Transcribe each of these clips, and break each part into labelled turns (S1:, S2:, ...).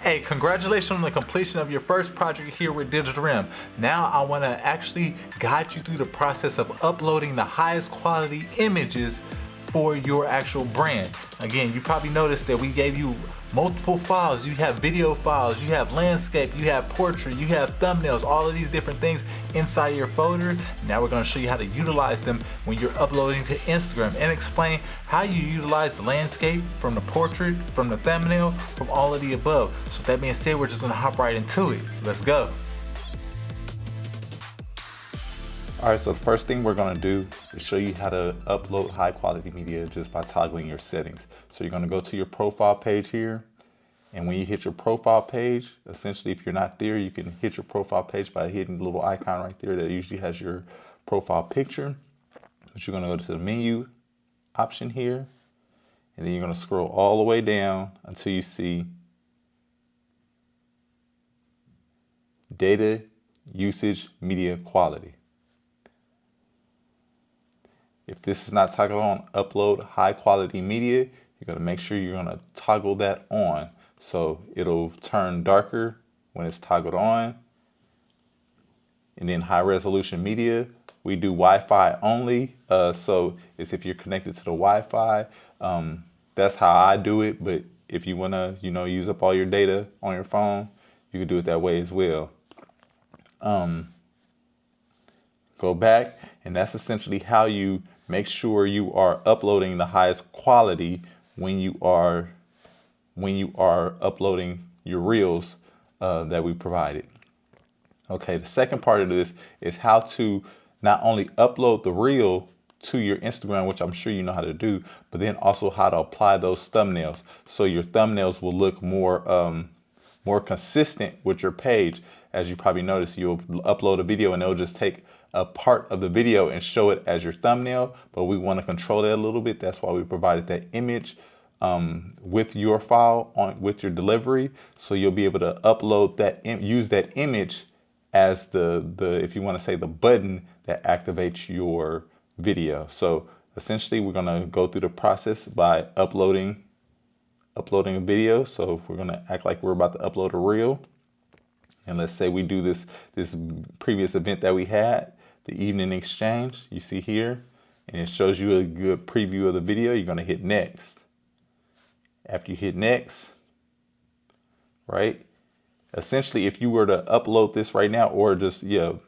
S1: Hey, congratulations on the completion of your first project here with Digital REM. Now I want to actually guide you through the process of uploading the highest quality images for your actual brand. Again, you probably noticed that we gave you multiple files. You have video files, you have landscape, you have portrait, you have thumbnails, all of these different things inside your folder. Now we're going to show you how to utilize them when you're uploading to Instagram and explain how you utilize the landscape from the portrait, from the thumbnail, from all of the above. So that being said, we're just going to hop right into it. Let's go. All right, so the first thing we're gonna do is show you how to upload high quality media just by toggling your settings. So you're gonna go to your profile page here, and when you hit your profile page, essentially if you're not there, you can hit your profile page by hitting the little icon right there that usually has your profile picture. But you're gonna go to the menu option here, and then you're gonna scroll all the way down until you see data usage media quality. If this is not toggled on, upload high quality media, you're gonna make sure you're gonna toggle that on. So it'll turn darker when it's toggled on. And then high resolution media, we do Wi-Fi only. So it's if you're connected to the Wi-Fi, that's how I do it. But if you wanna, use up all your data on your phone, you can do it that way as well. Go back, and that's essentially how you make sure you are uploading the highest quality when you are uploading your reels that we provided. Okay, the second part of this is how to not only upload the reel to your Instagram, which I'm sure you know how to do, but then also how to apply those thumbnails so your thumbnails will look more consistent with your page. As you probably noticed, you'll upload a video and it'll just take a part of the video and show it as your thumbnail, but we want to control that a little bit. That's why we provided that image with your file with your delivery, so you'll be able to upload that, use that image as the if you want to say the button that activates your video. So essentially, we're gonna go through the process by uploading a video. So we're gonna act like we're about to upload a reel. And let's say we do this previous event that we had, the evening exchange, you see here, and it shows you a good preview of the video. You're gonna hit next. After you hit next, right? Essentially, if you were to upload this right now, or just,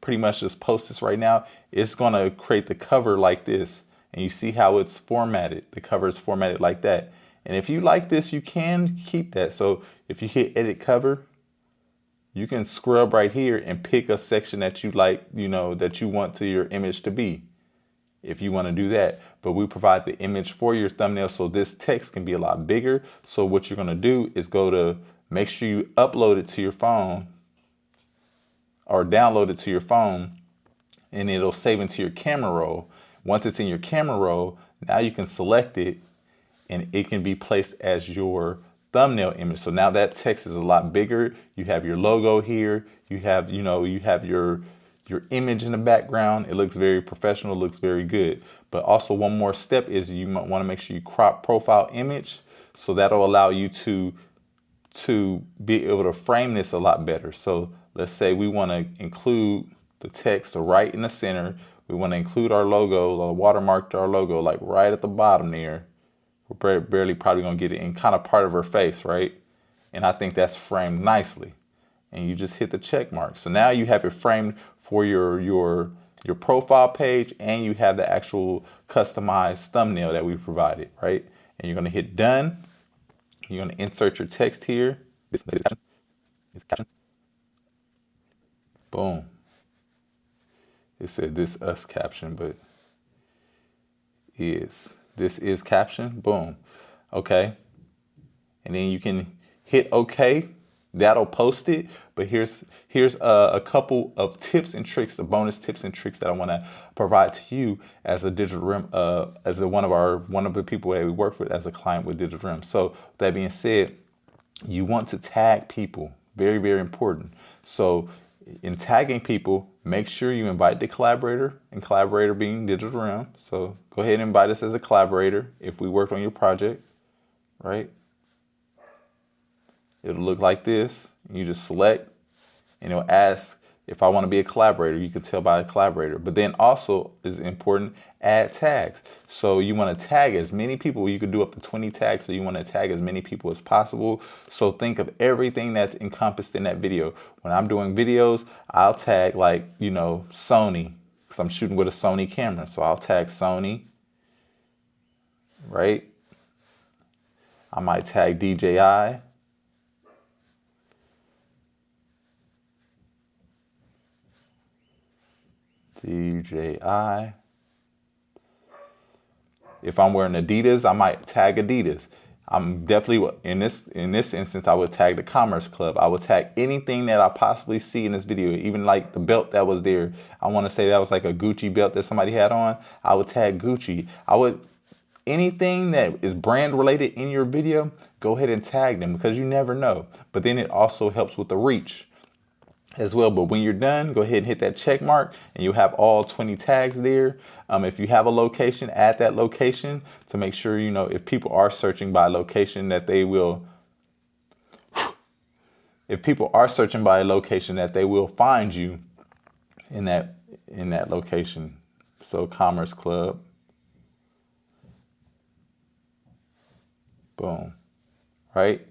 S1: pretty much just post this right now, it's gonna create the cover like this. And you see how it's formatted. The cover is formatted like that. And if you like this, you can keep that. So if you hit edit cover, you can scrub right here and pick a section that you like, that you want to your image to be, if you want to do that. But we provide the image for your thumbnail, so this text can be a lot bigger. So what you're going to do is make sure you upload it to your phone or download it to your phone, and it'll save into your camera roll. Once it's in your camera roll, now you can select it and it can be placed as your thumbnail image. So now that text is a lot bigger. You have your logo here. You have, your image in the background. It looks very professional, looks very good. But also one more step is you might want to make sure you crop profile image. So that'll allow you to be able to frame this a lot better. So let's say we want to include the text right in the center. We want to include our logo, or watermark our logo, like right at the bottom there. We're barely probably gonna get it in kind of part of her face, right? And I think that's framed nicely. And you just hit the check mark. So now you have it framed for your profile page, and you have the actual customized thumbnail that we provided, right? And you're gonna hit done. You're gonna insert your text here. This caption. Boom. It said this us caption, but this is caption. Boom. Okay. And then you can hit OK. That'll post it. But here's a couple of tips and tricks, the bonus tips and tricks that I want to provide to you as a Digital REM, as one of the people that we work with as a client with Digital REM. So that being said, you want to tag people. Very, very important. So in tagging people, make sure you invite the collaborator, and collaborator being Digital REM. So go ahead and invite us as a collaborator if we worked on your project, right? It'll look like this. You just select, and it'll ask if I want to be a collaborator. You can tell by a collaborator. But then also is important, add tags. So you want to tag as many people. You could do up to 20 tags. So you want to tag as many people as possible. So think of everything that's encompassed in that video. When I'm doing videos, I'll tag like, you know, Sony, because I'm shooting with a Sony camera. So I'll tag Sony, right? I might tag DJI. DJI. If I'm wearing Adidas, I might tag Adidas. I'm definitely, in this instance, I would tag the Commerce Club. I would tag anything that I possibly see in this video, even like the belt that was there. I want to say that was like a Gucci belt that somebody had on. I would tag Gucci. Anything that is brand related in your video, go ahead and tag them, because you never know. But then it also helps with the reach as well. But when you're done, go ahead and hit that check mark and you'll have all 20 tags there. If you have a location, add that location to make sure, you know, if people are searching by location, that they will, find you in that location. So Commerce Club. Boom. Right?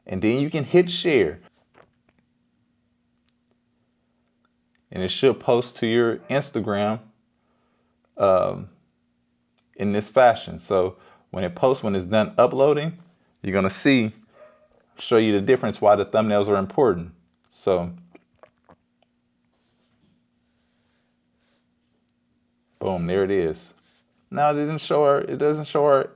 S1: And then you can hit share. And it should post to your Instagram in this fashion. So when it posts, when it's done uploading, you're going to show you the difference why the thumbnails are important. So boom, there it is. Now it doesn't show our.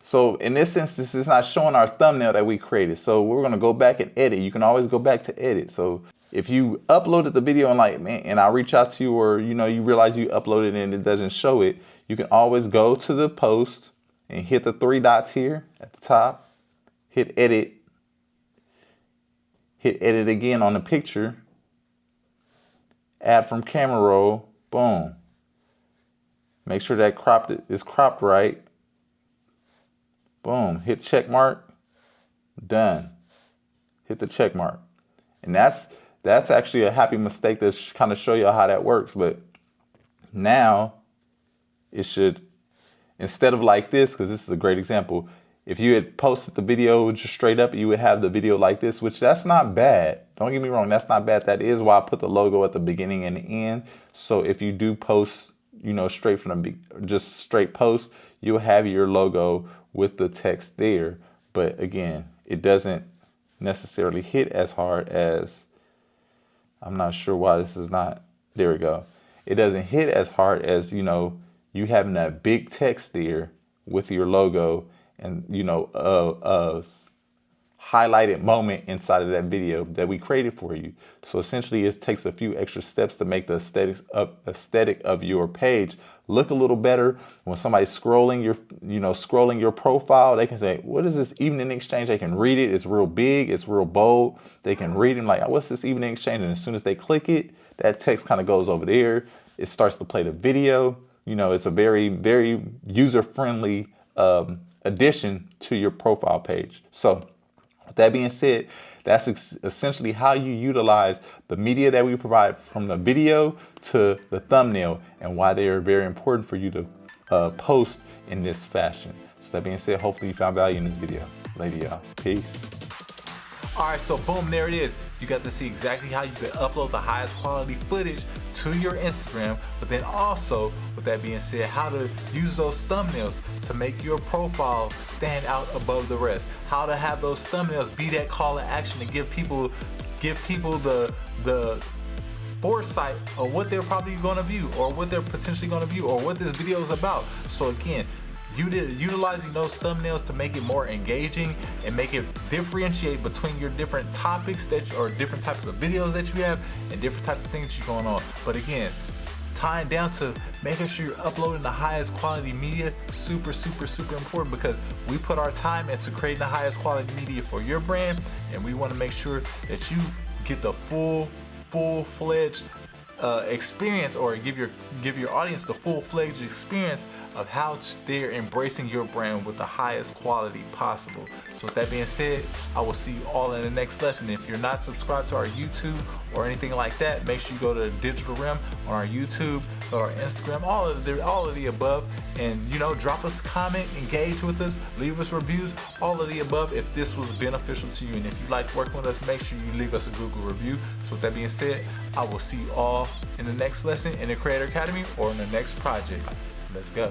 S1: So in this instance, it's not showing our thumbnail that we created. So we're going to go back and edit. You can always go back to edit. So if you uploaded the video and like, man, and I reach out to you, or, you know, you realize you uploaded and it doesn't show it, you can always go to the post and hit the 3 dots here at the top, hit edit again on the picture, add from camera roll, boom. Make sure that is cropped right. Boom, hit check mark, done. Hit the check mark. And that's actually a happy mistake to kind of show you how that works. But now it should, instead of like this, because this is a great example, if you had posted the video just straight up, you would have the video like this, which that's not bad. Don't get me wrong, that's not bad. That is why I put the logo at the beginning and the end. So if you do post, you know, straight post, you'll have your logo with the text there. But again, it doesn't necessarily hit as hard as, I'm not sure why this is not, there we go. It doesn't hit as hard as, you know, you having that big text there with your logo and, you know, a highlighted moment inside of that video that we created for you. So essentially it takes a few extra steps to make the aesthetic of your page look a little better. When somebody's scrolling your profile, they can say, what is this evening exchange? They can read it. It's real big. It's real bold. They can read it like, what's this evening exchange? And as soon as they click it, that text kind of goes over there. It starts to play the video. You know, it's a very, very user-friendly addition to your profile page. So with that being said, that's essentially how you utilize the media that we provide, from the video to the thumbnail, and why they are very important for you to post in this fashion. So that being said, hopefully you found value in this video. Later, y'all. Peace. All right, so boom, there it is. You got to see exactly how you can upload the highest quality footage to your Instagram, but then also, with that being said, how to use those thumbnails to make your profile stand out above the rest. How to have those thumbnails be that call to action to give people the foresight of what they're probably going to view, or what they're potentially going to view, or what this video is about. So again, utilizing those thumbnails to make it more engaging and make it differentiate between your different topics or different types of videos that you have and different types of things that you're going on. But again, tying down to making sure you're uploading the highest quality media, super, super, super important, because we put our time into creating the highest quality media for your brand, and we want to make sure that you get the full-fledged experience, or give your audience the full-fledged experience of how they're embracing your brand with the highest quality possible. So with that being said, I will see you all in the next lesson. If you're not subscribed to our YouTube or anything like that, make sure you go to Digital REM on our YouTube or our Instagram, all of the above, and drop us a comment, engage with us, leave us reviews, all of the above if this was beneficial to you. And if you like working with us, make sure you leave us a Google review. So with that being said, I will see you all in the next lesson in the Creator Academy or in the next project. Let's go.